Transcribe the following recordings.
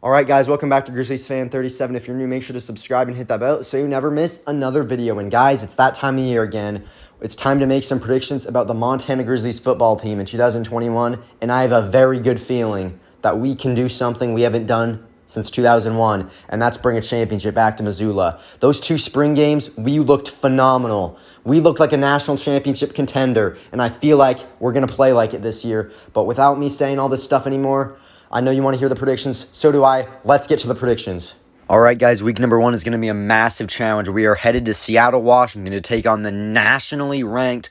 All right, guys, welcome back to Grizzlies Fan 37. If you're new, make sure to subscribe and hit that bell so you never miss another video. And guys, it's that time of year again. It's time to make some predictions about the Montana Grizzlies football team in 2021, and I have a very good feeling that we can do something we haven't done since 2001, and that's bring a championship back to Missoula. Those two spring games, we looked phenomenal. We looked like a national championship contender, and I feel like we're going to play like it this year. But without me saying all this stuff anymore, I know you want to hear the predictions. So do I. Let's get to the predictions. All right, guys, week number 1 is going to be a massive challenge. We are headed to Seattle, Washington to take on the nationally ranked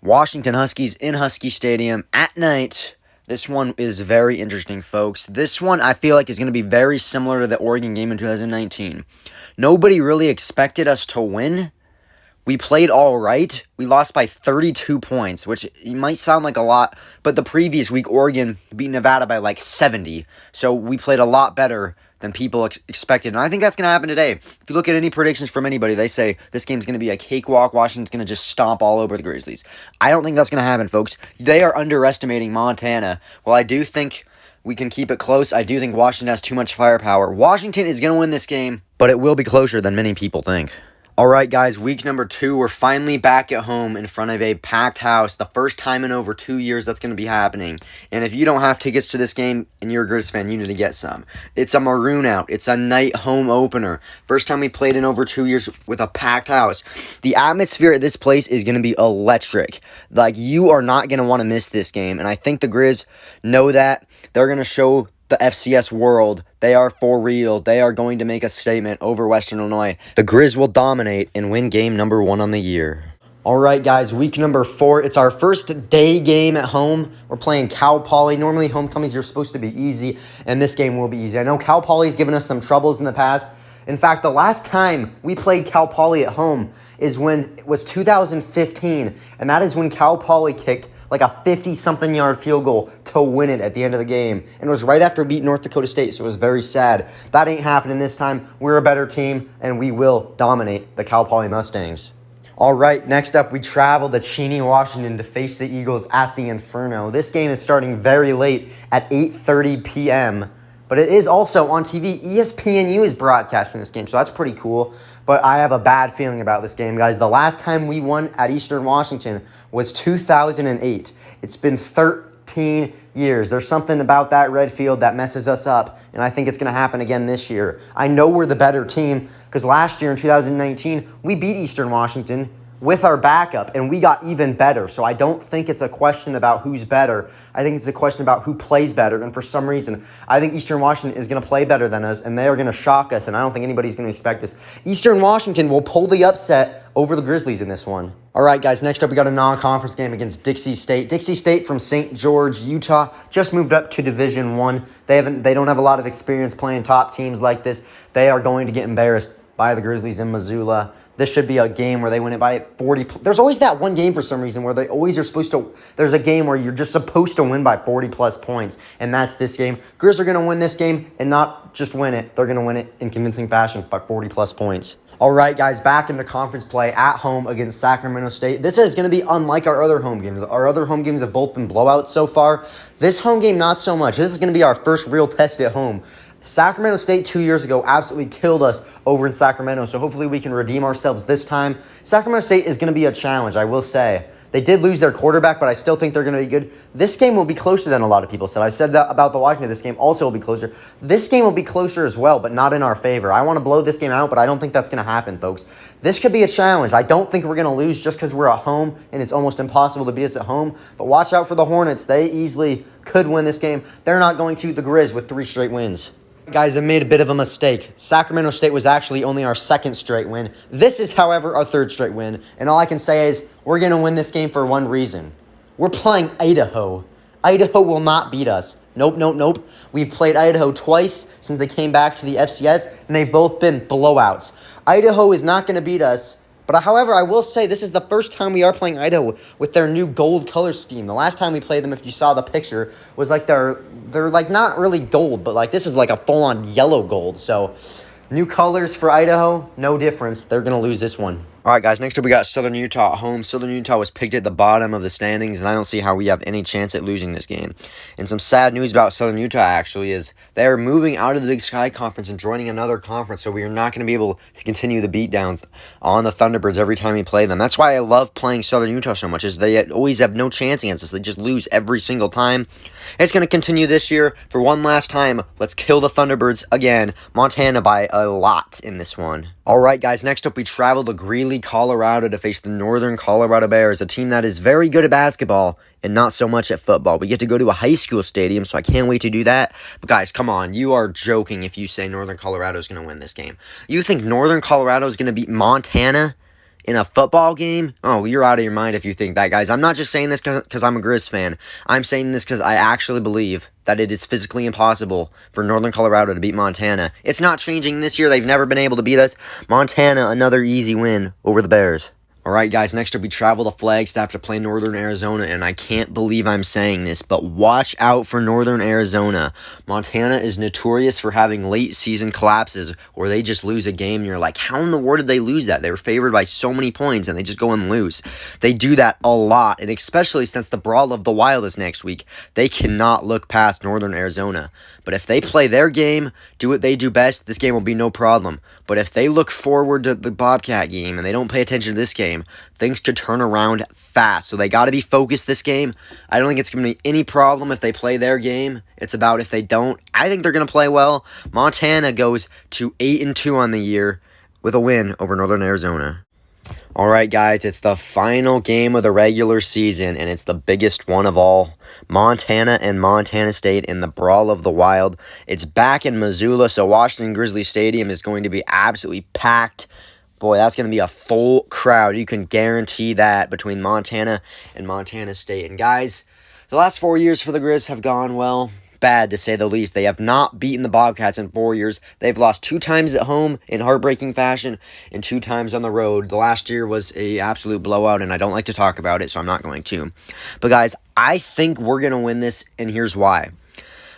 Washington Huskies in Husky Stadium at night. This one is very interesting, folks. This one I feel like is going to be very similar to the Oregon game in 2019. Nobody really expected us to win. We played all right. We lost by 32 points, which might sound like a lot, but the previous week, Oregon beat Nevada by like 70. So we played a lot better than people expected, and I think that's going to happen today. If you look at any predictions from anybody, they say this game's going to be a cakewalk. Washington's going to just stomp all over the Grizzlies. I don't think that's going to happen, folks. They are underestimating Montana. Well, I do think we can keep it close. I do think Washington has too much firepower. Washington is going to win this game, but it will be closer than many people think. All right, guys, week number 2, we're finally back at home in front of a packed house. The first time in over 2 years that's going to be happening. And if you don't have tickets to this game and you're a Grizz fan, you need to get some. It's a maroon out. It's a night home opener. First time we played in over 2 years with a packed house. The atmosphere at this place is going to be electric. Like, you are not going to want to miss this game. And I think the Grizz know that. They're going to show the FCS world they are for real. They are going to make a statement over Western Illinois. The Grizz will dominate and win game number 1 on the year. All right, guys, week number 4. It's our first day game at home. We're playing Cal Poly. Normally, homecomings are supposed to be easy, and this game will be easy. I know Cal Poly's given us some troubles in the past. In fact, the last time we played Cal Poly at home was 2015, and that is when Cal Poly kicked like a 50-something yard field goal to win it at the end of the game. And it was right after we beat North Dakota State, so it was very sad. That ain't happening this time. We're a better team, and we will dominate the Cal Poly Mustangs. All right, next up, we travel to Cheney, Washington to face the Eagles at the Inferno. This game is starting very late at 8:30 p.m., but it is also on TV. ESPNU is broadcasting this game, so that's pretty cool. But I have a bad feeling about this game, guys. The last time we won at Eastern Washington was 2008. It's been 13 years. There's something about that red field that messes us up, and I think it's going to happen again this year. I know we're the better team because last year in 2019, we beat Eastern Washington with our backup, and we got even better. So I don't think it's a question about who's better. I think it's a question about who plays better. And for some reason, I think Eastern Washington is going to play better than us, and they are going to shock us, and I don't think anybody's going to expect this. Eastern Washington will pull the upset over the Grizzlies in this one. All right, guys, next up we got a non-conference game against Dixie State. Dixie State from St. George, Utah, just moved up to Division I. They don't have a lot of experience playing top teams like this. They are going to get embarrassed by the Grizzlies in Missoula. This should be a game where they win it by 40. There's always that one game for some reason where they always are supposed to. There's a game where you're just supposed to win by 40-plus points, and that's this game. Grizz are going to win this game and not just win it. They're going to win it in convincing fashion by 40-plus points. All right, guys, back into conference play at home against Sacramento State. This is going to be unlike our other home games. Our other home games have both been blowouts so far. This home game, not so much. This is going to be our first real test at home. Sacramento State 2 years ago absolutely killed us over in Sacramento, so hopefully we can redeem ourselves this time. Sacramento State is going to be a challenge, I will say. They did lose their quarterback, but I still think they're going to be good. This game will be closer than a lot of people said. I said that about the Washington. This game also will be closer. This game will be closer as well, but not in our favor. I want to blow this game out, but I don't think that's going to happen, folks. This could be a challenge. I don't think we're going to lose just because we're at home, and it's almost impossible to beat us at home. But watch out for the Hornets. They easily could win this game. They're not going to. The Grizz with 3 straight wins. Guys, I made a bit of a mistake. Sacramento State was actually only our 2nd straight win. This is, however, our 3rd straight win. And all I can say is we're going to win this game for one reason. We're playing Idaho. Idaho will not beat us. Nope. We've played Idaho twice since they came back to the FCS, and they've both been blowouts. Idaho is not going to beat us. But however, I will say this is the first time we are playing Idaho with their new gold color scheme. The last time we played them, if you saw the picture, was like they're like not really gold, but like this is like a full-on yellow gold. So new colors for Idaho, no difference. They're going to lose this one. All right, guys, next up we got Southern Utah at home. Southern Utah was picked at the bottom of the standings, and I don't see how we have any chance at losing this game. And some sad news about Southern Utah, actually, is they are moving out of the Big Sky Conference and joining another conference, so we are not going to be able to continue the beatdowns on the Thunderbirds every time we play them. That's why I love playing Southern Utah so much, is they always have no chance against us. They just lose every single time. It's going to continue this year. For one last time, let's kill the Thunderbirds again. Montana by a lot in this one. All right, guys, next up we travel to Greeley, Colorado to face the Northern Colorado Bears, a team that is very good at basketball and not so much at football. We get to go to a high school stadium, so I can't wait to do that. But guys, come on, you are joking if you say Northern Colorado is going to win this game. You think Northern Colorado is going to beat Montana in a football game? Oh, you're out of your mind if you think that, guys. I'm not just saying this because I'm a Grizz fan. I'm saying this because I actually believe that it is physically impossible for Northern Colorado to beat Montana. It's not changing this year. They've never been able to beat us. Montana, another easy win over the Bears. All right, guys, next up we travel to Flagstaff to play Northern Arizona, and I can't believe I'm saying this, but watch out for Northern Arizona. Montana is notorious for having late season collapses where they just lose a game, and you're like, how in the world did they lose that? They were favored by so many points, and they just go and lose. They do that a lot, and especially since the Brawl of the Wild is next week, they cannot look past Northern Arizona. But if they play their game, do what they do best, this game will be no problem. But if they look forward to the Bobcat game and they don't pay attention to this game, things could turn around fast. So they got to be focused this game. I don't think it's going to be any problem if they play their game. It's about if they don't. I think they're going to play well. Montana goes to 8-2 on the year with a win over Northern Arizona. All right, guys, it's the final game of the regular season, and it's the biggest one of all. Montana and Montana State in the Brawl of the Wild. It's back in Missoula, so Washington Grizzlies Stadium is going to be absolutely packed. Boy, that's going to be a full crowd. You can guarantee that between Montana and Montana State. And, guys, the last 4 years for the Grizz have gone, well, bad to say the least. They have not beaten the Bobcats in 4 years. They've lost 2 times at home in heartbreaking fashion and 2 times on the road. The last year was a absolute blowout, and I don't like to talk about it, so I'm not going to. But guys, I think we're going to win this, and here's why.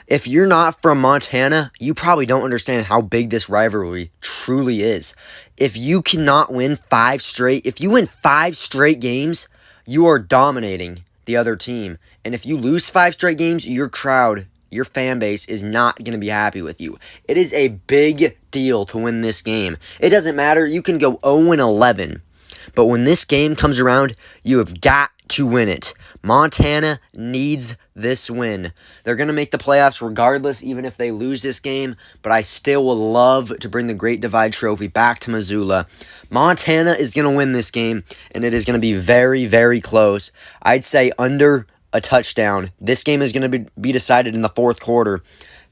If you're not from Montana, you probably don't understand how big this rivalry truly is. If you cannot win 5 straight, if you win 5 straight games, you are dominating the other team. And if you lose 5 straight games, your crowd, your fan base is not going to be happy with you. It is a big deal to win this game. It doesn't matter. You can go 0-11. But when this game comes around, you have got to win it. Montana needs this win. They're going to make the playoffs regardless, even if they lose this game, but I still would love to bring the Great Divide Trophy back to Missoula. Montana is going to win this game, and it is going to be very, very close. I'd say under a touchdown. This game is going to be decided in the 4th quarter.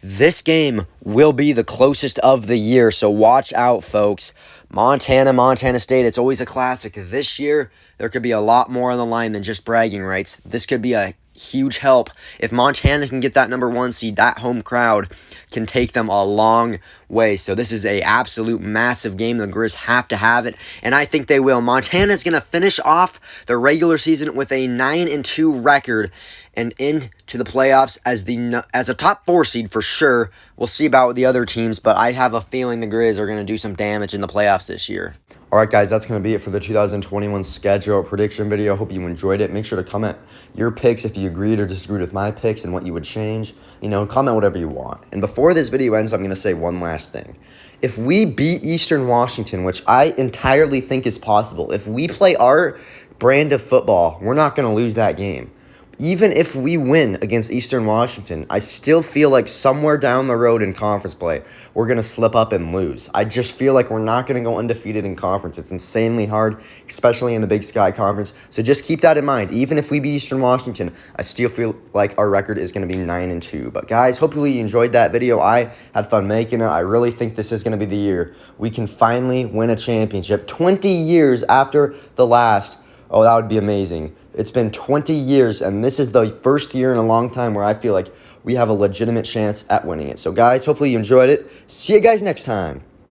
This game will be the closest of the year, so watch out, folks. Montana State, it's always a classic. This year, there could be a lot more on the line than just bragging rights. This could be a huge help. If Montana can get that number 1 seed, that home crowd can take them a long way. So this is a absolute massive game. The Grizz have to have it, and I think they will. Montana's going to finish off the regular season with a 9-2 record and into the playoffs as a top 4 seed for sure. We'll see about the other teams, but I have a feeling the Grizz are going to do some damage in the playoffs this year. All right, guys, that's going to be it for the 2021 schedule prediction video. Hope you enjoyed it. Make sure to comment your picks if you agreed or disagreed with my picks and what you would change. Comment whatever you want. And before this video ends, I'm going to say one last thing. If we beat Eastern Washington, which I entirely think is possible, if we play our brand of football, we're not going to lose that game. Even if we win against Eastern Washington, I still feel like somewhere down the road in conference play, we're going to slip up and lose. I just feel like we're not going to go undefeated in conference. It's insanely hard, especially in the Big Sky Conference. So just keep that in mind. Even if we beat Eastern Washington, I still feel like our record is going to be 9-2. But guys, hopefully you enjoyed that video. I had fun making it. I really think this is going to be the year we can finally win a championship. 20 years after the last. Oh, that would be amazing. It's been 20 years, and this is the first year in a long time where I feel like we have a legitimate chance at winning it. So, guys, hopefully you enjoyed it. See you guys next time.